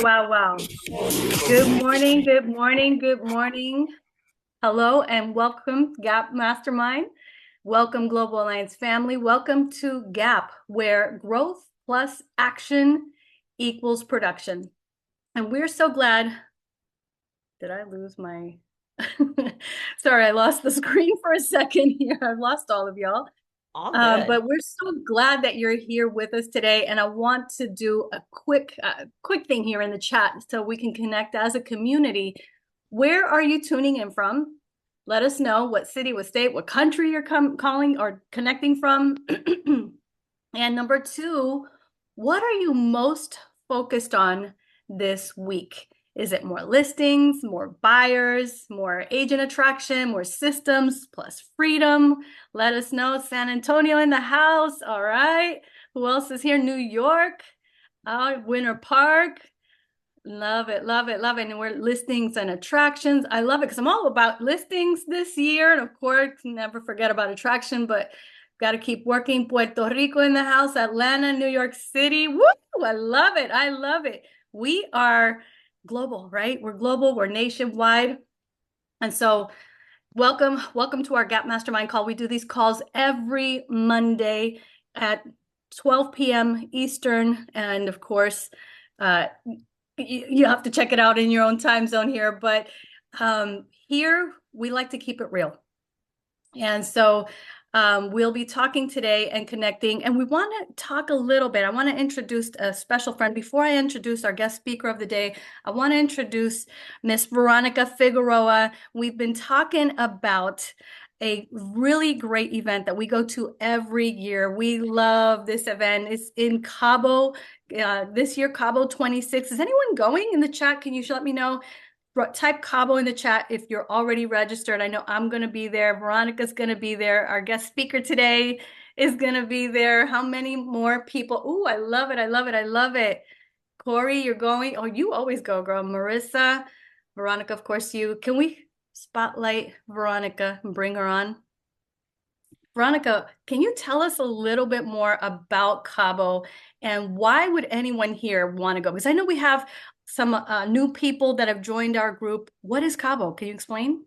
Wow. Good morning, good morning, good morning. Hello and welcome, GAP Mastermind. Welcome, Global Alliance family. Welcome to GAP, where growth plus action equals production. And we're so glad. Did I lose my? Sorry, I lost the screen for a second here. I've lost all of y'all. All good. But we're so glad that you're here with us today, and I want to do a quick thing here in the chat so we can connect as a community. Where are you tuning in from? Let us know what city, what state, what country you're calling or connecting from. And number two, what are you most focused on this week? Is it more listings, more buyers, more agent attraction, more systems plus freedom? Let us know. San Antonio in the house. All right. Who else is here? New York. Winter Park. Love it, love it, love it. And we're listings and attractions. I love it because I'm all about listings this year. And of course, never forget about attraction, but got to keep working. Puerto Rico in the house, Atlanta, New York City. Woo! I love it. I love it. We are global, right? We're global, we're nationwide. And so welcome to our Gap Mastermind call. We do these calls every Monday at 12 p.m. Eastern. And of course, you have to check it out in your own time zone here. But here we like to keep it real. And so we'll be talking today and connecting. And we want to talk a little bit. I want to introduce a special friend. Before I introduce our guest speaker of the day, I want to introduce Miss Veronica Figueroa. We've been talking about a really great event that we go to every year. We love this event. It's in Cabo. This year, Cabo 26. Is anyone going in the chat? Can you let me know? Type Cabo in the chat if you're already registered. I know I'm going to be there. Veronica's going to be there. Our guest speaker today is going to be there. How many more people? Oh, I love it. I love it. I love it. Corey, you're going. Oh, you always go, girl. Marissa, Veronica, of course, you. Can we spotlight Veronica and bring her on? Veronica, can you tell us a little bit more about Cabo and why would anyone here want to go? Because I know we have some new people that have joined our group. What is Cabo? Can you explain?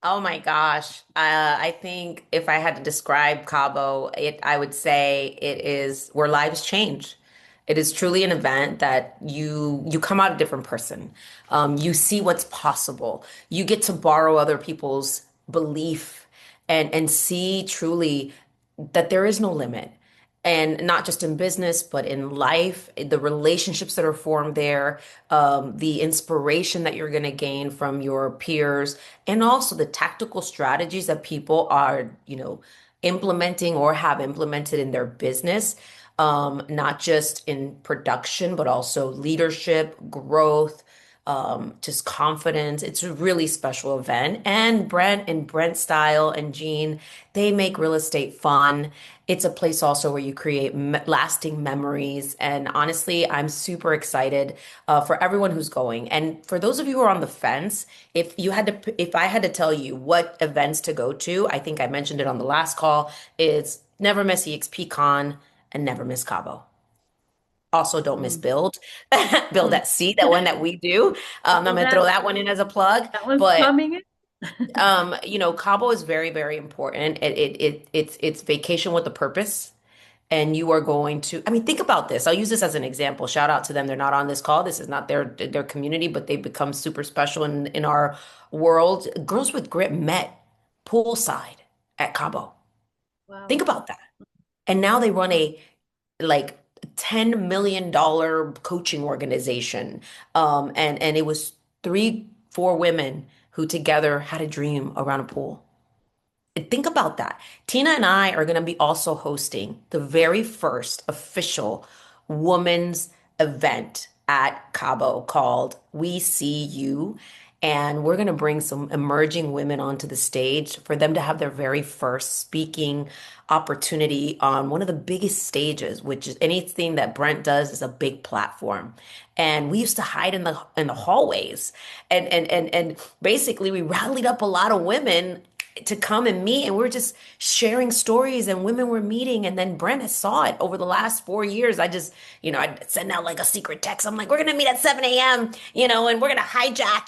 Oh my gosh. I think if I had to describe Cabo, I would say it is where lives change. It is truly an event that you come out a different person. You see what's possible. You get to borrow other people's belief and see truly that there is no limit. And not just in business, but in life, the relationships that are formed there, the inspiration that you're going to gain from your peers, and also the tactical strategies that people are, implementing or have implemented in their business, not just in production, but also leadership, growth, just confidence. It's a really special event. And Brent Style and Jean, they make real estate fun. It's a place also where you create lasting memories. And honestly, I'm super excited for everyone who's going. And for those of you who are on the fence, if I had to tell you what events to go to, I think I mentioned it on the last call, is never miss EXPCon and never miss Cabo. Also, don't miss Mm. Build. Build Mm. at Sea, that one that we do. I'm Oh, gonna throw that one in as a plug. that one's But coming in. Cabo is very, very important. It's vacation with a purpose. And you are going to, I mean, think about this. I'll use this as an example. Shout out to them. They're not on this call. This is not their community, but they've become super special in our world. Girls with Grit met poolside at Cabo. Think Wow. about that. And now they run a like $10 million coaching organization. And it was three, four women who together had a dream around a pool. And think about that. Tina and I are going to be also hosting the very first official women's event at Cabo called We See You. And we're going to bring some emerging women onto the stage for them to have their very first speaking opportunity on one of the biggest stages, which is anything that Brent does is a big platform. And we used to hide in the hallways. And basically we rallied up a lot of women to come and meet, and we're just sharing stories, and women were meeting. And then Brent saw it over the last 4 years. I just, I'd send out like a secret text. I'm like, we're gonna meet at 7 a.m., and we're gonna hijack,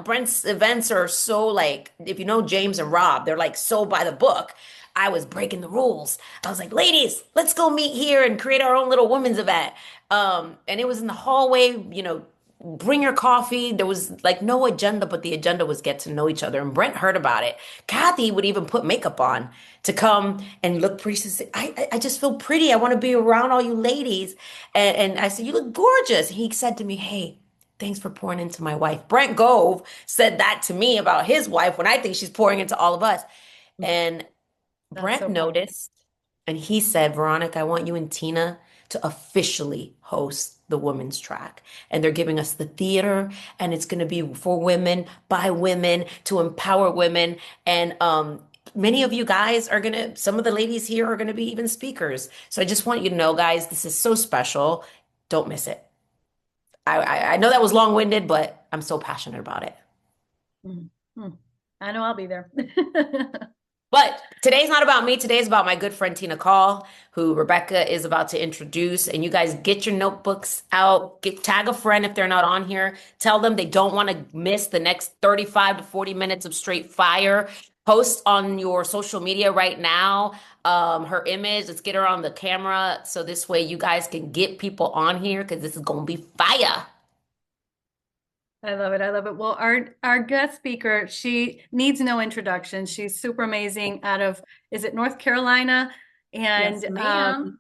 Brent's events are so like, if you know James and Rob, they're like so by the book. I was breaking the rules. I was like, ladies, let's go meet here and create our own little women's event. And it was in the hallway, bring your coffee. There was like no agenda, but the agenda was get to know each other. And Brent heard about it. Kathy would even put makeup on to come and look pretty. She said, I just feel pretty. I want to be around all you ladies. And I said, you look gorgeous. He said to me, hey, thanks for pouring into my wife. Brent Gove said that to me about his wife when I think she's pouring into all of us. And That's Brent so powerful. noticed and he said, Veronica, I want you and Tina to officially host the women's track. And they're giving us the theater, and it's going to be for women, by women, to empower women. And many of you guys are going to, some of the ladies here are going to be even speakers. So I just want you to know, guys, this is so special. Don't miss it. I know that was long-winded, but I'm so passionate about it. Mm, mm. I know I'll be there. But today's not about me. Today's about my good friend Tina Caul, who Rebecca is about to introduce. And you guys get your notebooks out, tag a friend if they're not on here. Tell them they don't want to miss the next 35 to 40 minutes of straight fire. Post on your social media right now, her image. Let's get her on the camera so this way you guys can get people on here because this is gonna be fire. I love it. I love it. Well, our guest speaker, she needs no introduction. She's super amazing out of, is it North Carolina? And Yes, ma'am.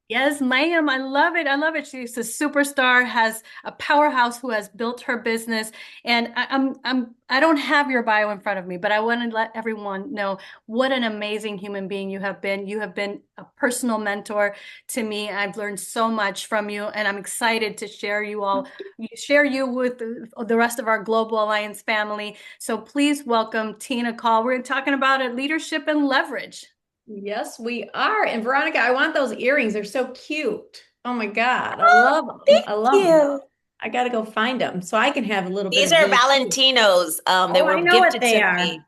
yes, ma'am. I love it. I love it. She's a superstar, has a powerhouse who has built her business. And I don't have your bio in front of me, but I want to let everyone know what an amazing human being you have been. You have been a personal mentor to me. I've learned so much from you, and I'm excited to share you with the rest of our Global Alliance family. So please welcome Tina Caul. We're talking about it, leadership and leverage. Yes, we are. And Veronica, I want those earrings. They're so cute. Oh my God, I love them. Thank I love them. you. I got to go find them so I can have a little bit These of are you too. Valentinos. They Oh, were I know what gifted they to are. me.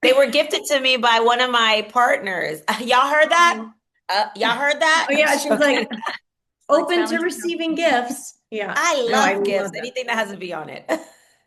They were gifted to me by one of my partners. Y'all heard that? Oh, Y'all heard that? I'm yeah, just she's joking. like Likes open to Valentino. receiving gifts. Yeah. I No, I love gifts. love them. Anything that has a V on it.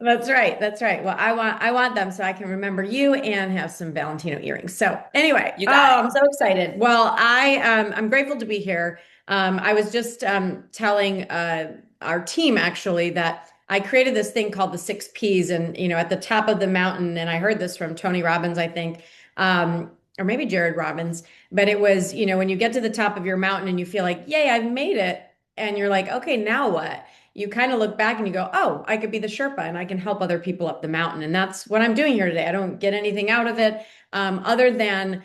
That's right. That's right. Well, I want them so I can remember you and have some Valentino earrings. So anyway, You oh, got I'm so excited. Well, I'm grateful to be here. I was just telling our team actually that I created this thing called the 6 Ps, and at the top of the mountain, and I heard this from Tony Robbins, I think, or maybe Jared Robbins, but it was, when you get to the top of your mountain and you feel like, yay, I've made it, and you're like, okay, now what? You kind of look back and you go, oh, I could be the Sherpa and I can help other people up the mountain. And that's what I'm doing here today. I don't get anything out of it other than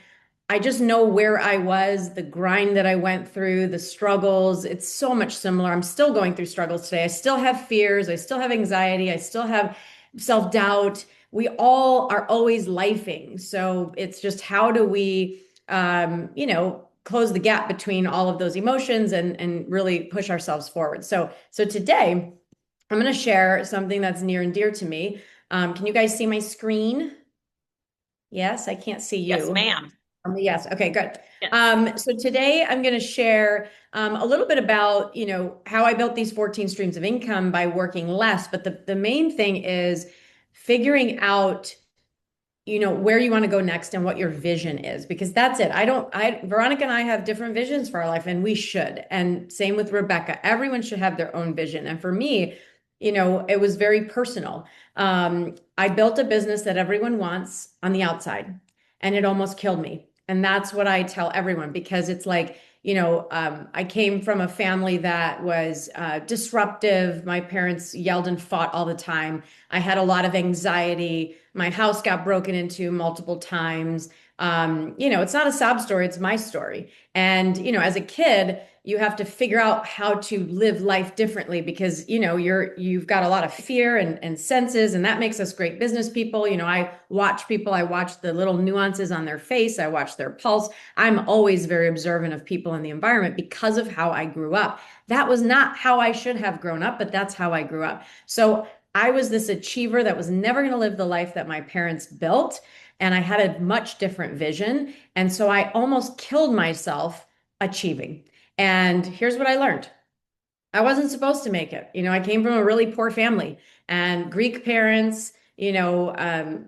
I just know where I was, the grind that I went through, the struggles. It's so much similar. I'm still going through struggles today. I still have fears. I still have anxiety. I still have self-doubt. We all are always lifing. So it's just how do we, close the gap between all of those emotions and really push ourselves forward. So today I'm going to share something that's near and dear to me. Can you guys see my screen? Yes, I can't see yes, you. ma'am. Yes. Okay, good. Yes. So today I'm going to share a little bit about, how I built these 14 streams of income by working less. But the main thing is figuring out where you want to go next and what your vision is, because that's it. Veronica and I have different visions for our life, and we should. And same with Rebecca. Everyone should have their own vision. And for me, it was very personal. I built a business that everyone wants on the outside, and it almost killed me. And that's what I tell everyone, because it's like, I came from a family that was disruptive. My parents yelled and fought all the time. I had a lot of anxiety. My house got broken into multiple times. It's not a sob story, it's my story. And, as a kid, you have to figure out how to live life differently because, you've got a lot of fear and senses, and that makes us great business people. I watch people, I watch the little nuances on their face, I watch their pulse. I'm always very observant of people in the environment because of how I grew up. That was not how I should have grown up, but that's how I grew up. So I was this achiever that was never going to live the life that my parents built. And I had a much different vision. And so I almost killed myself achieving. And here's what I learned. I wasn't supposed to make it. I came from a really poor family and Greek parents,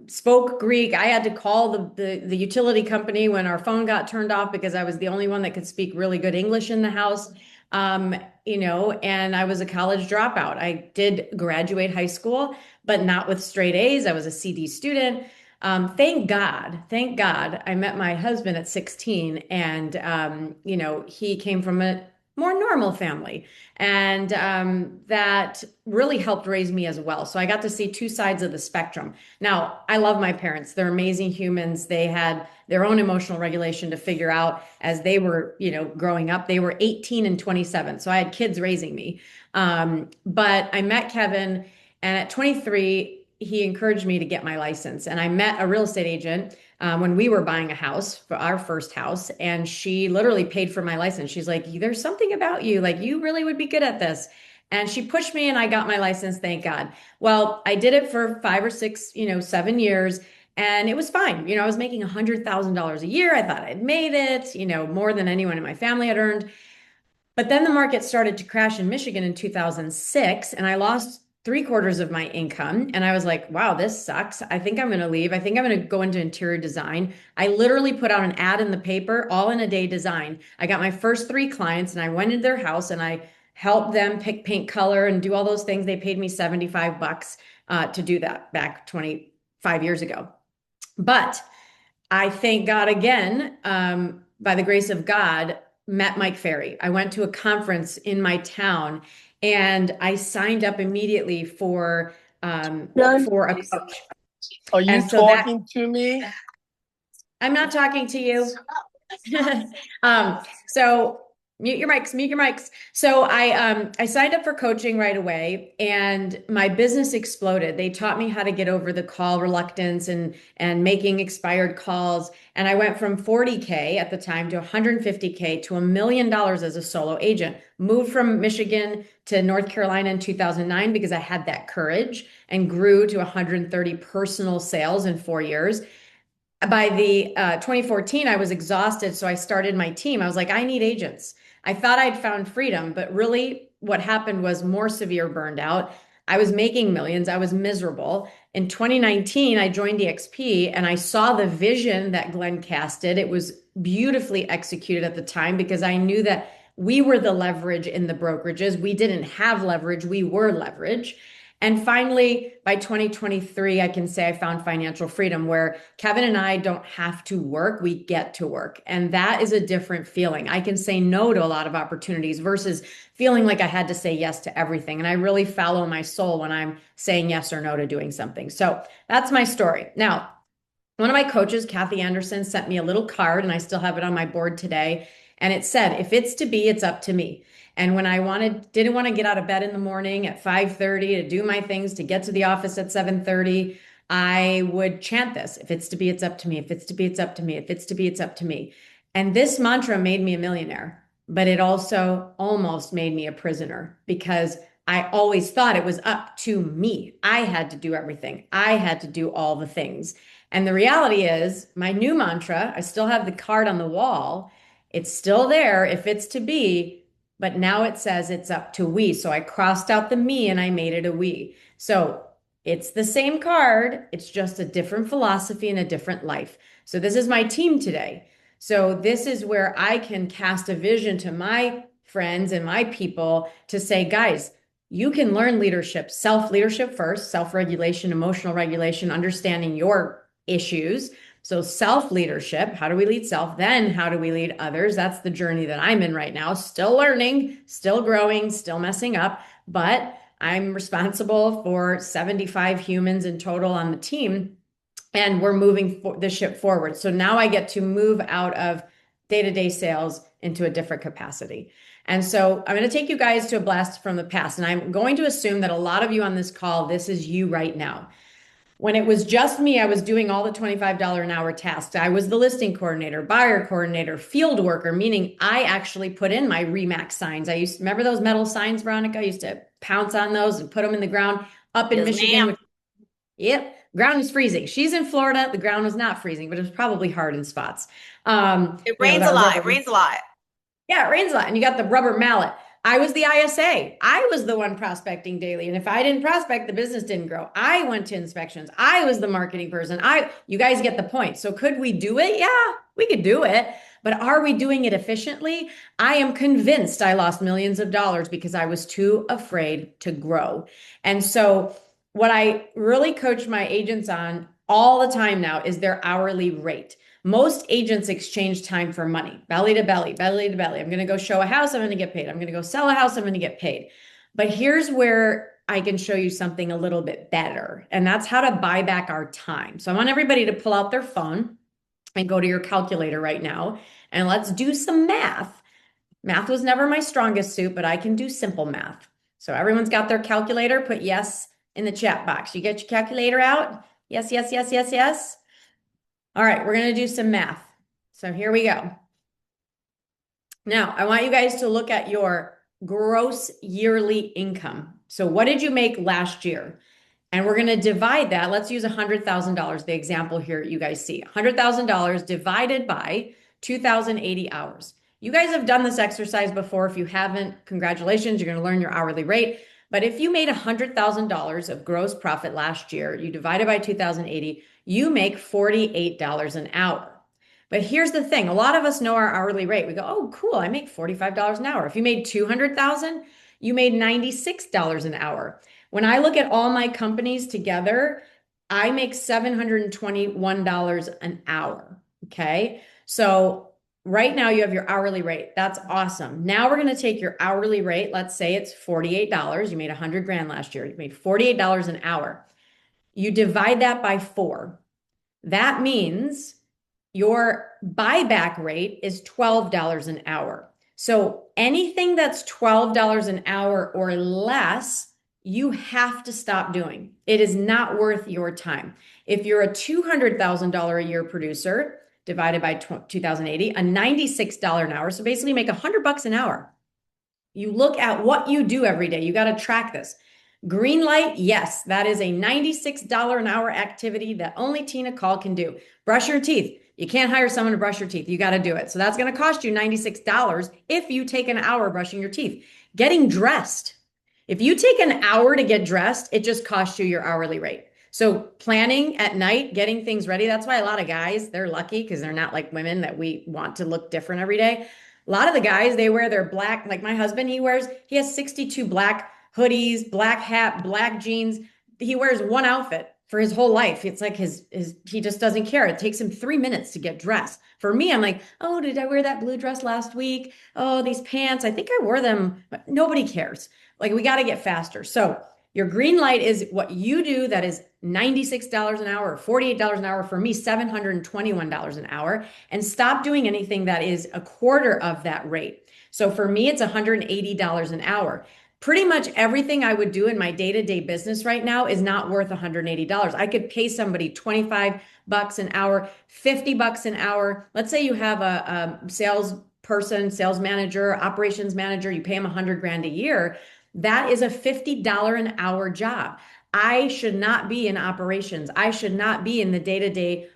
spoke Greek. I had to call the utility company when our phone got turned off because I was the only one that could speak really good English in the house. Um, and I was a college dropout. I did graduate high school, but not with straight A's. I was a CD student. Thank God, I met my husband at 16, and he came from a more normal family. And that really helped raise me as well. So I got to see two sides of the spectrum. Now, I love my parents. They're amazing humans. They had their own emotional regulation to figure out as they were, growing up. They were 18 and 27. So I had kids raising me. But I met Kevin, and at 23, he encouraged me to get my license. And I met a real estate agent when we were buying a house for our first house, and she literally paid for my license. She's like, there's something about you, like you really would be good at this. And she pushed me and I got my license, thank God. Well, I did it for 5 or 6, 7 years, and it was fine. I was making $100,000 a year. I thought I'd made it, more than anyone in my family had earned. But then the market started to crash in Michigan in 2006, and I lost three-quarters of my income. And I was like, wow, this sucks. I think I'm going to leave. I think I'm going to go into interior design. I literally put out an ad in the paper, all in a day design. I got my first 3 clients, and I went into their house and I helped them pick paint color and do all those things. They paid me $75 to do that back 25 years ago. But I thank God again, by the grace of God, met Mike Ferry. I went to a conference in my town and I signed up immediately for a coach. Are you And so that talking to me? I'm not talking to you. So mute your mics. So I signed up for coaching right away, and my business exploded. They taught me how to get over the call reluctance and making expired calls. And I went from 40K at the time to 150K to $1 million as a solo agent. Moved from Michigan to North Carolina in 2009 because I had that courage, and grew to 130 personal sales in 4 years. By the 2014, I was exhausted, so I started my team. I was like, I need agents. I thought I'd found freedom, but really what happened was more severe burned out. I was making millions. I was miserable. In 2019, I joined EXP, and I saw the vision that Glenn casted. It was beautifully executed at the time because I knew that we were the leverage in the brokerages. We didn't have leverage. We were leverage. And finally, by 2023, I can say I found financial freedom where Kevin and I don't have to work, we get to work. And that is a different feeling. I can say no to a lot of opportunities versus feeling like I had to say yes to everything. And I really follow my soul when I'm saying yes or no to doing something. So that's my story. Now, one of my coaches, Kathy Anderson, sent me a little card, and I still have it on my board today. And it said, if it's to be, it's up to me. And when I didn't want to get out of bed in the morning at 5:30 to do my things, to get to the office at 7:30, I would chant this. If it's to be, it's up to me. If it's to be, it's up to me. If it's to be, it's up to me. And this mantra made me a millionaire, but it also almost made me a prisoner because I always thought it was up to me. I had to do everything. I had to do all the things. And the reality is, my new mantra, I still have the card on the wall. It's still there. If it's to be, but now it says it's up to we. So I crossed out the me and I made it a we. So it's the same card. It's just a different philosophy and a different life. So this is my team today. So this is where I can cast a vision to my friends and my people to say, guys, you can learn leadership, self-leadership first, self-regulation, emotional regulation, understanding your issues. So self-leadership, how do we lead self? Then how do we lead others? That's the journey that I'm in right now. Still learning, still growing, still messing up, but I'm responsible for 75 humans in total on the team, and we're moving the ship forward. So now I get to move out of day-to-day sales into a different capacity. And so I'm going to take you guys to a blast from the past. And I'm going to assume that a lot of you on this call, this is you right now. When it was just me, I was doing all the $25 an hour tasks. I was the listing coordinator, buyer coordinator, field worker, meaning I actually put in my Remax signs. I used to remember those metal signs, Veronica? I used to pounce on those and put them in the ground. up in Yes, Michigan, which, ma'am. yep, ground is freezing. She's in Florida. The ground was not freezing, but it was probably hard in spots. It With rains a our lot. It rubber. rains a lot. Yeah, it rains a lot. And you got the rubber mallet. I was the ISA. I was the one prospecting daily. And if I didn't prospect, the business didn't grow. I went to inspections. I was the marketing person. You guys get the point. So could we do it? Yeah, we could do it. But are we doing it efficiently? I am convinced I lost millions of dollars because I was too afraid to grow. And so what I really coach my agents on all the time now is their hourly rate. Most agents exchange time for money, belly to belly, belly to belly. I'm going to go show a house, I'm going to get paid. I'm going to go sell a house, I'm going to get paid. But here's where I can show you something a little bit better, and that's how to buy back our time. So I want everybody to pull out their phone and go to your calculator right now, and let's do some math. Math was never my strongest suit, but I can do simple math. So everyone's got their calculator. Put yes in the chat box. You get your calculator out? Yes, yes, yes, yes, yes. All right, we're going to do some math. So here we go. Now, I want you guys to look at your gross yearly income. So what did you make last year? And we're going to divide that. Let's use $100,000, the example here you guys see. $100,000 divided by 2,080 hours. You guys have done this exercise before. If you haven't, congratulations, you're going to learn your hourly rate. But if you made $100,000 of gross profit last year, you divide it by 2,080, you make $48 an hour. But here's the thing. A lot of us know our hourly rate. We go, oh, cool, I make $45 an hour. If you made 200,000, you made $96 an hour. When I look at all my companies together, I make $721 an hour. Okay. So right now you have your hourly rate. That's awesome. Now we're going to take your hourly rate. Let's say it's $48. You made 100 grand last year. You made $48 an hour. You divide that by 4. That means your buyback rate is $12 an hour. So anything that's $12 an hour or less, you have to stop doing. It is not worth your time. If you're a $200,000 a year producer, divided by 2,080, a $96 an hour. So basically make $100 an hour. You look at what you do every day. You got to track this. Green light, yes, that is a $96 an hour activity that only Tina Caul can do. Brush your teeth. You can't hire someone to brush your teeth. You got to do it. So that's going to cost you $96 if you take an hour brushing your teeth. Getting dressed. If you take an hour to get dressed, it just costs you your hourly rate. So planning at night, getting things ready. That's why a lot of guys, they're lucky because they're not like women that we want to look different every day. A lot of the guys, they wear their black, like my husband, he has 62 black hoodies, black hat, black jeans. He wears one outfit for his whole life. It's like he just doesn't care. It takes him 3 minutes to get dressed. For me, I'm like, oh, did I wear that blue dress last week? Oh, these pants, I think I wore them. But nobody cares. Like we got to get faster. So your green light is what you do that is $96 an hour or $48 an hour. For me, $721 an hour. And stop doing anything that is a quarter of that rate. So for me, it's $180 an hour. Pretty much everything I would do in my day-to-day business right now is not worth $180. I could pay somebody $25 an hour, $50 an hour. Let's say you have a salesperson, sales manager, operations manager, you pay them 100 grand a year. That is a $50 an hour job. I should not be in operations. I should not be in the day-to-day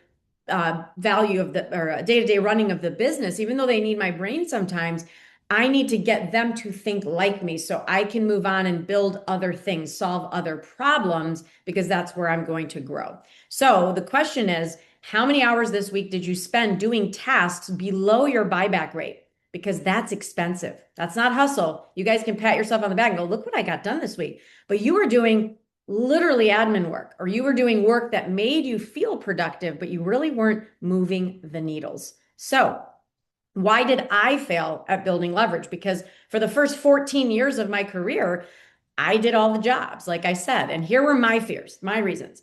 value of the or day-to-day running of the business, even though they need my brain sometimes. I need to get them to think like me so I can move on and build other things, solve other problems, because that's where I'm going to grow. So the question is, how many hours this week did you spend doing tasks below your buyback rate? Because that's expensive. That's not hustle. You guys can pat yourself on the back and go, look what I got done this week. But you were doing literally admin work, or you were doing work that made you feel productive, but you really weren't moving the needles. So why did I fail at building leverage? Because for the first 14 years of my career, I did all the jobs, like I said. And here were my fears, my reasons.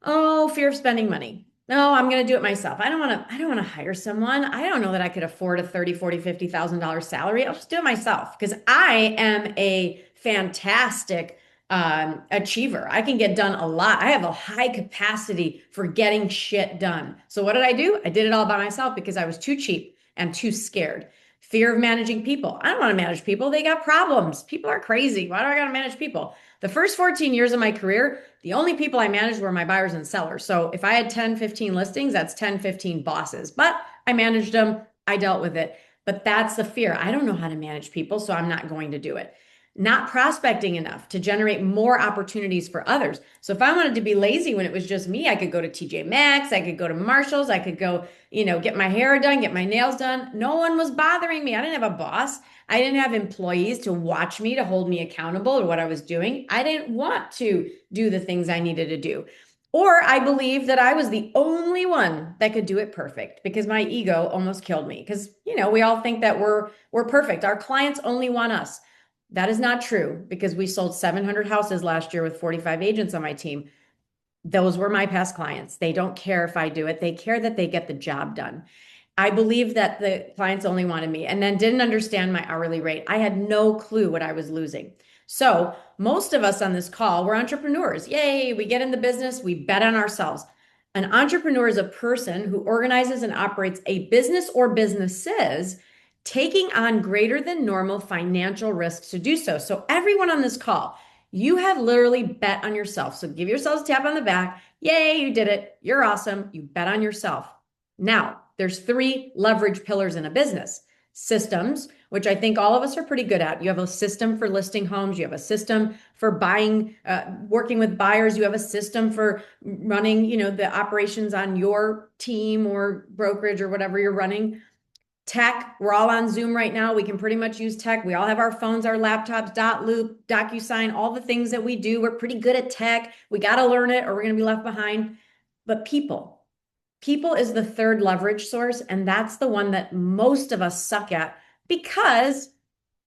Oh, fear of spending money. No, I'm going to do it myself. I don't want to hire someone. I don't know that I could afford a 30, 40, $50,000 salary. I'll just do it myself because I am a fantastic achiever. I can get done a lot. I have a high capacity for getting shit done. So what did I do? I did it all by myself because I was too cheap and too scared. Fear of managing people. I don't want to manage people. They got problems. People are crazy. Why do I got to manage people? The first 14 years of my career, the only people I managed were my buyers and sellers. So if I had 10, 15 listings, that's 10, 15 bosses. But I managed them. I dealt with it. But that's the fear. I don't know how to manage people, so I'm not going to do it. Not prospecting enough to generate more opportunities for others. So if I wanted to be lazy when it was just me, I could go to TJ Maxx, I could go to Marshalls, I could go, get my hair done, get my nails done. No one was bothering me. I didn't have a boss. I didn't have employees to watch me, to hold me accountable to what I was doing. I didn't want to do the things I needed to do. Or I believed that I was the only one that could do it perfect because my ego almost killed me. Because, we all think that we're perfect. Our clients only want us. That is not true because we sold 700 houses last year with 45 agents on my team. Those were my past clients. They don't care if I do it. They care that they get the job done. I believe that the clients only wanted me and then didn't understand my hourly rate. I had no clue what I was losing. So most of us on this call, we're entrepreneurs. Yay, we get in the business, we bet on ourselves. An entrepreneur is a person who organizes and operates a business or businesses taking on greater than normal financial risks to do so. So everyone on this call, you have literally bet on yourself. So give yourselves a tap on the back. Yay, you did it. You're awesome. You bet on yourself. Now, there's 3 leverage pillars in a business. Systems, which I think all of us are pretty good at. You have a system for listing homes. You have a system for buying, working with buyers. You have a system for running, the operations on your team or brokerage or whatever you're running. Tech, we're all on Zoom right now. We can pretty much use tech. We all have our phones, our laptops, Loop, DocuSign, all the things that we do. We're pretty good at tech. We got to learn it or we're going to be left behind. But people is the third leverage source. And that's the one that most of us suck at because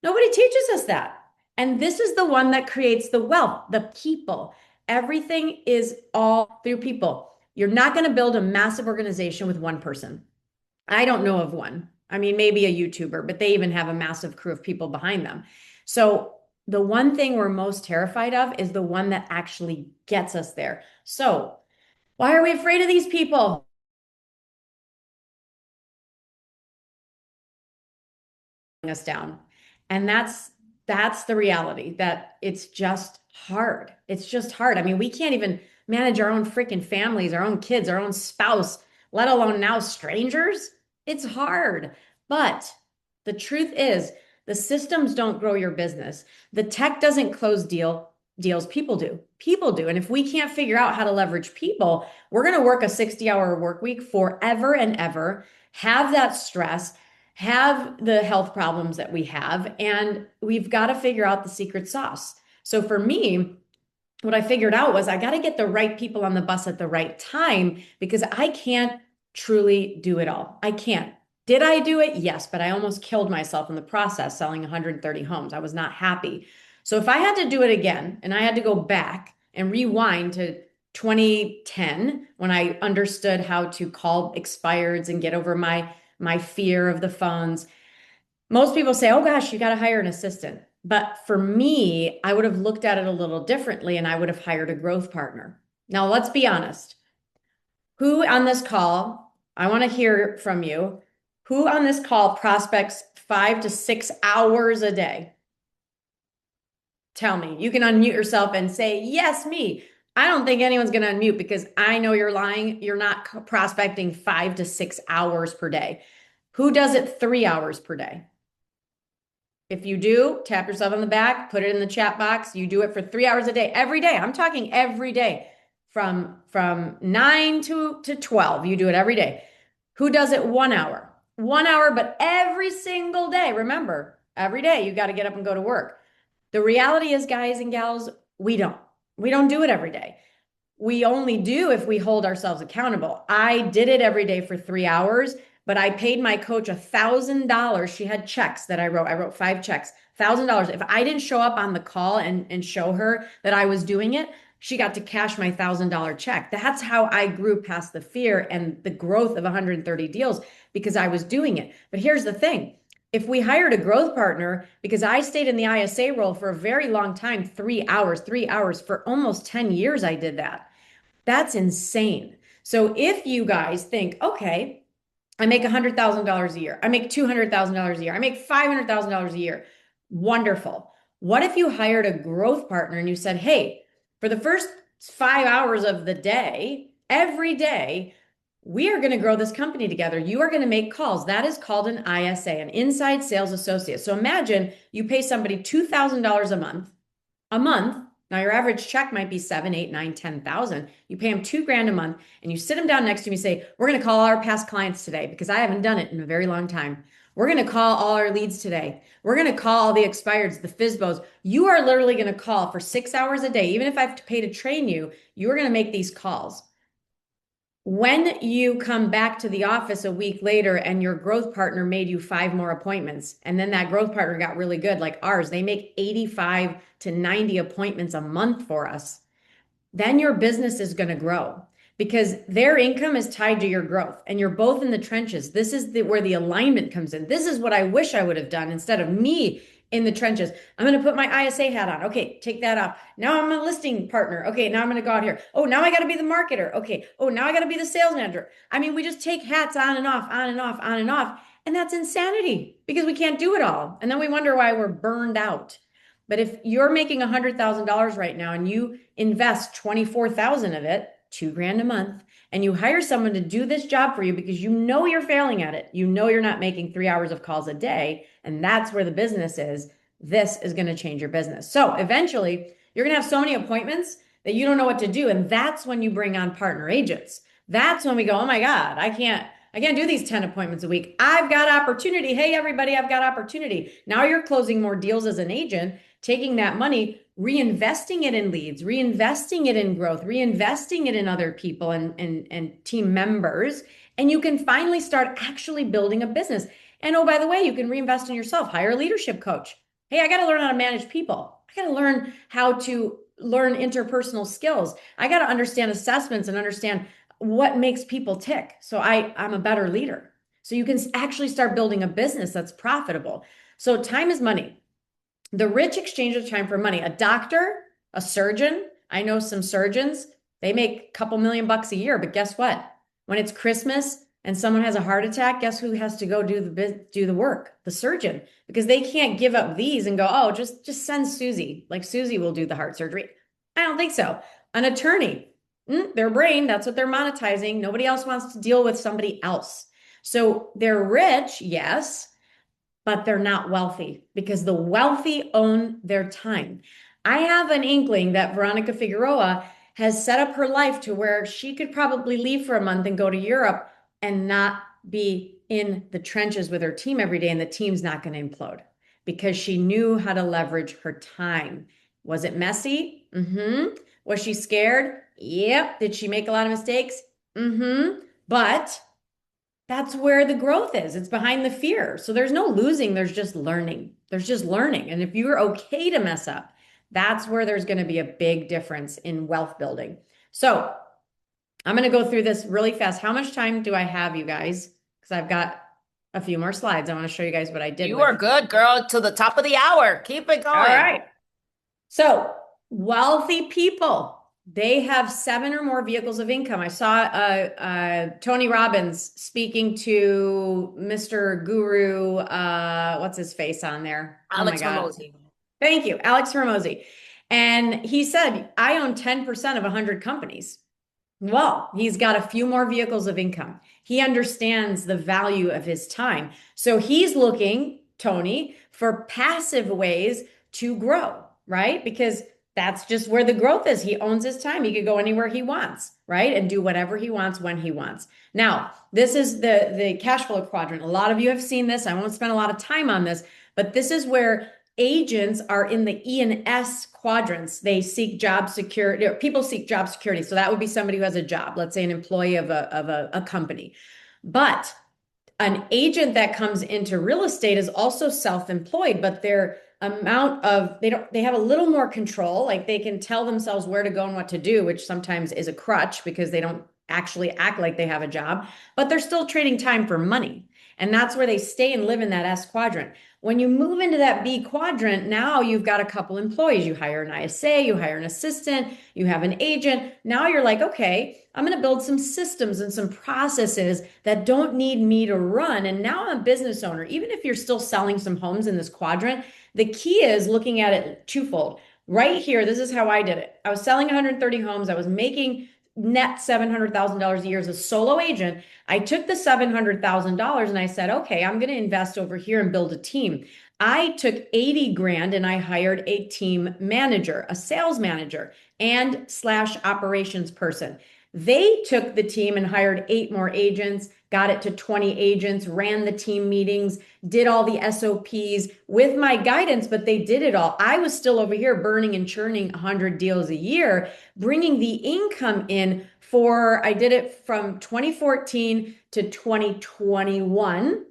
nobody teaches us that. And this is the one that creates the wealth, the people. Everything is all through people. You're not going to build a massive organization with one person. I don't know of one. I mean, maybe a YouTuber, but they even have a massive crew of people behind them. So the one thing we're most terrified of is the one that actually gets us there. So why are we afraid of these people? Us down. And that's the reality that it's just hard. It's just hard. I mean, we can't even manage our own freaking families, our own kids, our own spouse, let alone now strangers. It's hard. But the truth is, the systems don't grow your business. The tech doesn't close deals. People do. People do. And if we can't figure out how to leverage people, we're going to work a 60-hour work week forever and ever, have that stress, have the health problems that we have, and we've got to figure out the secret sauce. So for me, what I figured out was I got to get the right people on the bus at the right time because I can't truly do it all. I can't. Did I do it? Yes, but I almost killed myself in the process selling 130 homes. I was not happy. So if I had to do it again and I had to go back and rewind to 2010 when I understood how to call expireds and get over my fear of the phones, most people say, oh gosh, you got to hire an assistant. But for me, I would have looked at it a little differently and I would have hired a growth partner. Now, let's be honest. Who on this call, I want to hear from you, who on this call prospects 5 to 6 hours a day? Tell me. You can unmute yourself and say, yes, me. I don't think anyone's going to unmute because I know you're lying. You're not prospecting 5 to 6 hours per day. Who does it 3 hours per day? If you do, tap yourself on the back, put it in the chat box. You do it for 3 hours a day, every day. I'm talking every day from 9 to 12. You do it every day. Who does it 1 hour? 1 hour, but every single day. Remember, every day you got to get up and go to work. The reality is, guys and gals, we don't. We don't do it every day. We only do if we hold ourselves accountable. I did it every day for 3 hours, but I paid my coach $1,000. She had checks that I wrote. I wrote 5 checks, $1,000. If I didn't show up on the call and show her that I was doing it, she got to cash my $1,000 check. That's how I grew past the fear and the growth of 130 deals because I was doing it. But here's the thing. If we hired a growth partner, because I stayed in the ISA role for a very long time, 3 hours for almost 10 years, I did that. That's insane. So if you guys think, okay, I make $100,000 a year. I make $200,000 a year. I make $500,000 a year. Wonderful. What if you hired a growth partner and you said, hey, for the first 5 hours of the day, every day, we are going to grow this company together. You are going to make calls. That is called an ISA, an inside sales associate. So imagine you pay somebody $2,000 a month. Now your average check might be 7, 8, 9, 10,000. You pay them $2,000 a month and you sit them down next to me and say, we're going to call all our past clients today because I haven't done it in a very long time. We're going to call all our leads today. We're going to call all the expireds, the FISBOs. You are literally going to call for 6 hours a day. Even if I have to pay to train you, you are going to make these calls. When you come back to the office a week later and your growth partner made you 5 more appointments, and then that growth partner got really good, like ours, they make 85 to 90 appointments a month for us, then your business is going to grow because their income is tied to your growth and you're both in the trenches. This is where the alignment comes in. This is what I wish I would have done instead of me in the trenches. I'm going to put my ISA hat on. Okay, take that off. Now I'm a listing partner. Okay, now I'm going to go out here. Oh, now I got to be the marketer. Okay. Oh, now I got to be the sales manager. I mean, we just take hats on and off, on and off, on and off. And that's insanity because we can't do it all. And then we wonder why we're burned out. But if you're making $100,000 right now and you invest 24,000 of it, $2,000 a month, and you hire someone to do this job for you because you know you're failing at it, you know you're not making 3 hours of calls a day, and that's where the business is, this is going to change your business. So eventually, you're going to have so many appointments that you don't know what to do. And that's when you bring on partner agents. That's when we go, oh my God, I can't do these 10 appointments a week. I've got opportunity. Hey, everybody, I've got opportunity. Now you're closing more deals as an agent, taking that money, reinvesting it in leads, reinvesting it in growth, reinvesting it in other people and team members. And you can finally start actually building a business. And oh, by the way, you can reinvest in yourself, hire a leadership coach. Hey, I got to learn how to manage people. I got to learn how to learn interpersonal skills. I got to understand assessments and understand what makes people tick. So I'm a better leader. So you can actually start building a business that's profitable. So time is money. The rich exchange of time for money. A doctor, a surgeon, I know some surgeons, they make a couple $1,000,000 a year, but guess what? When it's Christmas and someone has a heart attack, guess who has to go do the work? The surgeon, because they can't give up these and go, oh, just send Susie. Like Susie will do the heart surgery. I don't think so. An attorney, their brain, that's what they're monetizing. Nobody else wants to deal with somebody else. So they're rich, yes, but they're not wealthy because the wealthy own their time. I have an inkling that Veronica Figueroa has set up her life to where she could probably leave for a month and go to Europe and not be in the trenches with her team every day, and the team's not going to implode because she knew how to leverage her time. Was it messy? Mm-hmm. Was she scared? Yep. Did she make a lot of mistakes? Mm-hmm. But that's where the growth is. It's behind the fear. So there's no losing. There's just learning. There's just learning. And if you're okay to mess up, that's where there's going to be a big difference in wealth building. So I'm going to go through this really fast. How much time do I have, you guys? Because I've got a few more slides. I want to show you guys what I did. You are good, girl, to the top of the hour. Keep it going. All right. So wealthy people, they have 7 or more vehicles of income. I saw Tony Robbins speaking to Mr. Guru. What's his face on there? Alex Hormozi. Thank you, Alex Hormozi. And he said, I own 10% of 100 companies. Well, he's got a few more vehicles of income. He understands the value of his time. So he's looking, Tony, for passive ways to grow, right? Because that's just where the growth is. He owns his time. He could go anywhere he wants, right? And do whatever he wants when he wants. Now, this is the cash flow quadrant. A lot of you have seen this. I won't spend a lot of time on this, but this is where agents are in the E and S quadrants. They seek job security, or people seek job security. So that would be somebody who has a job, let's say an employee of a company. But an agent that comes into real estate is also self-employed, but their amount of, they have a little more control. Like they can tell themselves where to go and what to do, which sometimes is a crutch because they don't actually act like they have a job, but they're still trading time for money. And that's where they stay and live in that S quadrant. When you move into that B quadrant, now you've got a couple employees. You hire an ISA, you hire an assistant, you have an agent. Now you're like, okay, I'm going to build some systems and some processes that don't need me to run. And now I'm a business owner. Even if you're still selling some homes in this quadrant, the key is looking at it twofold. Right here, this is how I did it. I was selling 130 homes. I was making net $700,000 a year as a solo agent. I took the $700,000 and I said, okay, I'm going to invest over here and build a team. I took 80 grand and I hired a team manager, a sales manager, and slash operations person. They took the team and hired 8 more agents, got it to 20 agents, ran the team meetings, did all the SOPs with my guidance, but they did it all. I was still over here burning and churning 100 deals a year, bringing the income in I did it from 2014 to 2021.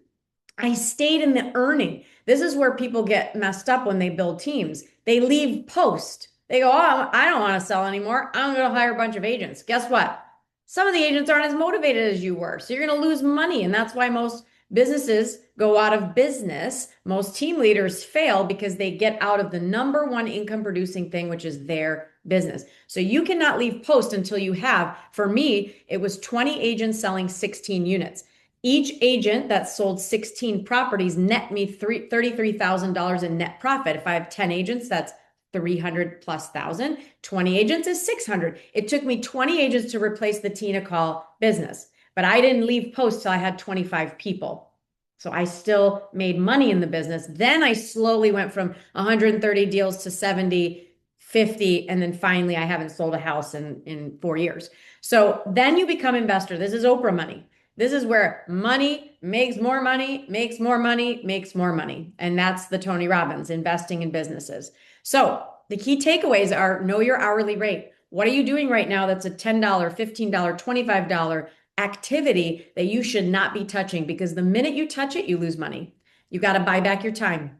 I stayed in the earning. This is where people get messed up when they build teams. They leave post. They go, oh, I don't want to sell anymore. I'm going to hire a bunch of agents. Guess what? Some of the agents aren't as motivated as you were. So you're going to lose money. And that's why most businesses go out of business. Most team leaders fail because they get out of the number one income producing thing, which is their business. So you cannot leave post until you have, for me, it was 20 agents selling 16 units. Each agent that sold 16 properties net me $33,000 in net profit. If I have 10 agents, that's 300 plus thousand. 20 agents is 600. It took me 20 agents to replace the Tina Caul business, but I didn't leave post till I had 25 people. So I still made money in the business. Then I slowly went from 130 deals to 70, 50, and then finally I haven't sold a house in 4 years. So then you become investor. This is Oprah money. This is where money makes more money, makes more money, makes more money. And that's the Tony Robbins, investing in businesses. So the key takeaways are know your hourly rate. What are you doing right now that's a $10, $15, $25 activity that you should not be touching? Because the minute you touch it, you lose money. You got to buy back your time.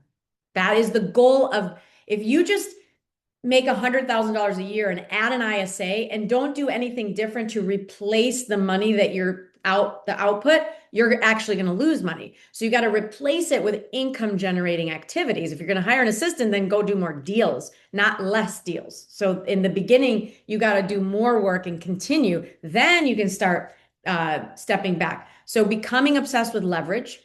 That is the goal of, if you just make $100,000 a year and add an ISA and don't do anything different to replace the money that you're the output, you're actually going to lose money. So you got to replace it with income generating activities. If you're going to hire an assistant, then go do more deals, not less deals. So in the beginning, you got to do more work and continue. Then you can start stepping back. So becoming obsessed with leverage,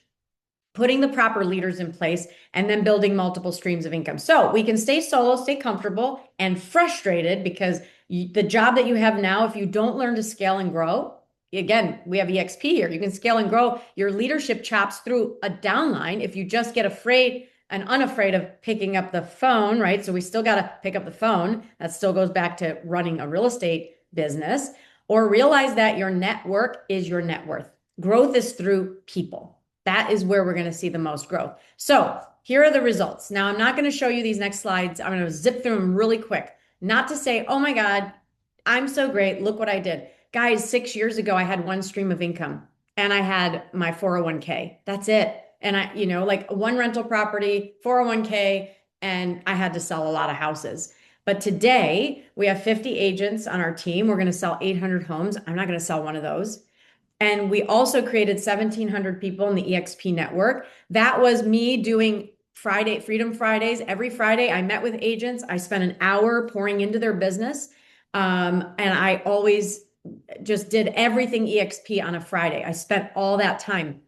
putting the proper leaders in place, and then building multiple streams of income. So we can stay solo, stay comfortable, and frustrated because the job that you have now, if you don't learn to scale and grow, again, we have EXP here. You can scale and grow your leadership chops through a downline. If you just get afraid and unafraid of picking up the phone, right? So we still got to pick up the phone. That still goes back to running a real estate business, or realize that your network is your net worth. Growth is through people. That is where we're going to see the most growth. So here are the results. Now, I'm not going to show you these next slides. I'm going to zip through them really quick. Not to say, oh my God, I'm so great. Look what I did. Guys, 6 years ago, I had one stream of income and I had my 401k. That's it. And I, like one rental property, 401k, and I had to sell a lot of houses. But today we have 50 agents on our team. We're going to sell 800 homes. I'm not going to sell one of those. And we also created 1,700 people in the EXP network. That was me doing Freedom Fridays. Every Friday, I met with agents. I spent an hour pouring into their business. And I always just did everything EXP on a Friday. I spent all that time